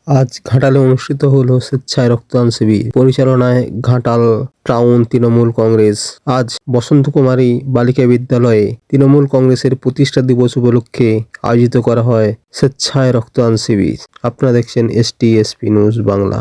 আজ ঘাটালে অনুষ্ঠিত হলো স্বেচ্ছায় রক্তদান শিবির পরিচালনায় ঘাটাল টাউন তৃণমূল কংগ্রেস। আজ বসন্ত কুমারী বালিকা বিদ্যালয়ে তৃণমূল কংগ্রেসের প্রতিষ্ঠা দিবস উপলক্ষে আয়োজিত করা হয় স্বেচ্ছায় রক্তদান শিবির। আপনারা দেখছেন STSP নিউজ বাংলা।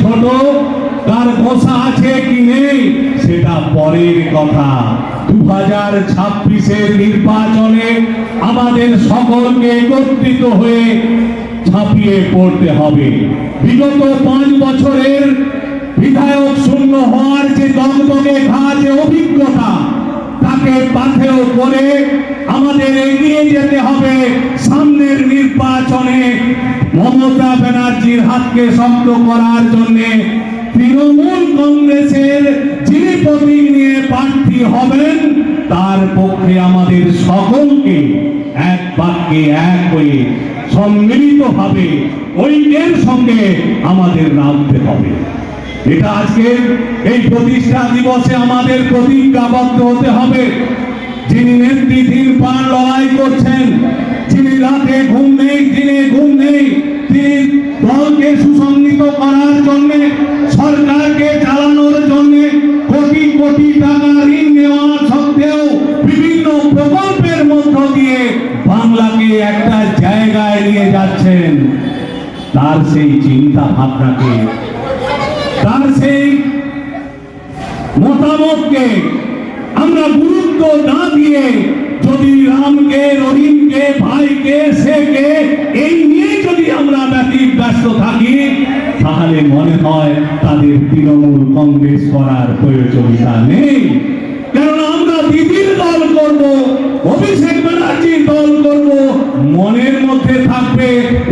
ছোট তার গোসা আছে কি নেই সেটা পরের কথা। 2026-এর নির্বাচনে আমাদের সকলকে একত্রিত হয়ে ঝাঁপিয়ে পড়তে হবে। বিগত 5 বছরের বিধায়ক শূন্য হওয়ার যে দগদগে ঘা, যে অভিজ্ঞতা, তাকে পাথেয় করে আমাদের এগিয়ে যেতে হবে। সামনের নির্বাচনে মমতা ব্যানার্জির হাতকে শক্ত করার জন্য তৃণমূল কংগ্রেসের যিনি প্রতীক নিয়ে প্রার্থী হবেন তার পক্ষে আমাদের সকলকে এক বাক্যে এক হয়ে সম্মিলিতভাবে ঐক্যের সঙ্গে আমাদের নামতে হবে। এটা আজকের এই প্রতিষ্ঠা দিবসে আমাদের প্রতিজ্ঞাবদ্ধ হতে হবে। যিনি নেত্রী দিন পার লড়াই করছেন, যিনি রাতে ঘুম নেই, দিনে ঘুম নেই, তিনি দলকে সুসংগঠিত করার জন্য, সরকারকে চালানোর জন্য কোটি কোটি টাকা ঋণ নেওয়ার সত্ত্বেও বিভিন্ন প্রকল্পের মধ্য দিয়ে বাংলাকে একটা জায়গায় নিয়ে যাচ্ছেন, তার সেই চিন্তা ভাবনাকে, তার সেই মতামতকে আমরা গুরুত্ব না দিয়ে যদি রামকে, রহিমকে, ভাইকে, সেকে এই নিয়ে যদি আমরা ব্যস্ত থাকি, তাহলে মনে হয় তাদের তৃণমূল কংগ্রেস করার প্রয়োজনীয়তা নেই। কারণ আমরা দিদির দল করব, অভিষেক ব্যানার্জির দল করব, মনের মধ্যে থাকবে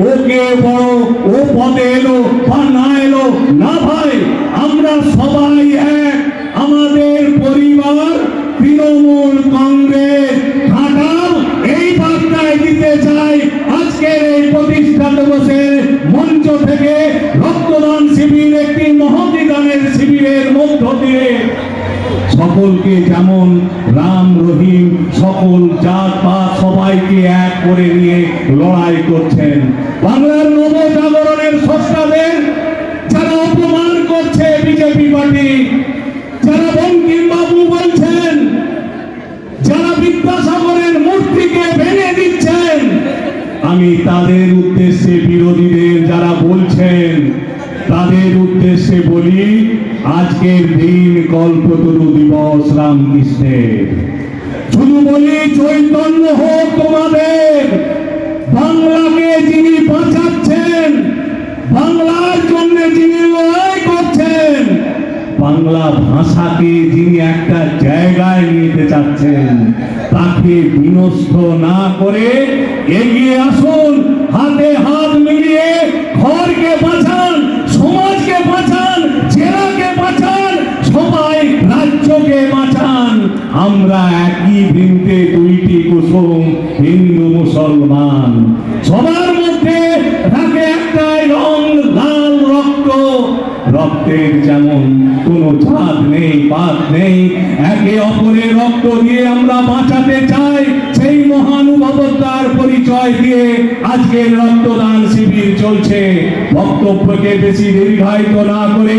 ওকে বড়, ও পদে এলো বা না এলো না, ভাই আমরা সবাই এক, আমাদের পরিবার তৃণমূল কংগ্রেস ঘাটাল, এই বার্তায় দিতে চাই। আজকের এই প্রতিষ্ঠা দিবসের মঞ্চ থেকে রক্তদান শিবির একটি মহতী দানের শিবিরের মধ্য দিয়ে সকলকে, যেমন রাম রহিম সকল জাত পাত সবাইকে এক করে নিয়ে লড়াই করছেন। বাংলার নবজাগরণের স্রষ্টাদের যারা অপমান করছে বিজেপি পার্টি, যারা বঙ্কিমবাবু বলছেন, যারা বিদ্যাসাগরের মূর্তিকে ভেঙে দিচ্ছেন, আমি তাদের উদ্দেশ্যে, বিরোধীদের যারা বলছেন তাদের উদ্দেশ্যে বলি, আজকের দিন কল্পতরু দিবস রামকৃষ্ণের। শুধু বলি চৈতন্য হোক তোমাদের। বাংলাকে যিনি বাঁচাচ্ছেন, বাংলার জন্য যিনি লড়াই করছেন, বাংলা ভাষাকে যিনি একটা জায়গায় নিতে চাচ্ছেন, তাকে বিনষ্ট না করে এগিয়ে আসুন। হাতে হাত মিলিয়ে ঘরকে বাঁচান, সমাজকে বাঁচান, জেলাকে বাঁচান, সবাই রাজ্যকে বাঁচান। আমরা একই বৃন্তে দুইটি কুসুম, হিন্দু মুসলমান, সবার মধ্যে থাকে একটাই রং, লাল রক্ত। রক্তের যেমন কোনো জাত নেই, পাত নেই, একে অপরের রক্ত দিয়ে আমরা বাঁচাতে চাই। সেই মহানুভবতার পরিচয় দিয়ে আজকের রক্তদান শিবির চলছে। বক্তব্যকে বেশি দীর্ঘায়িত না করে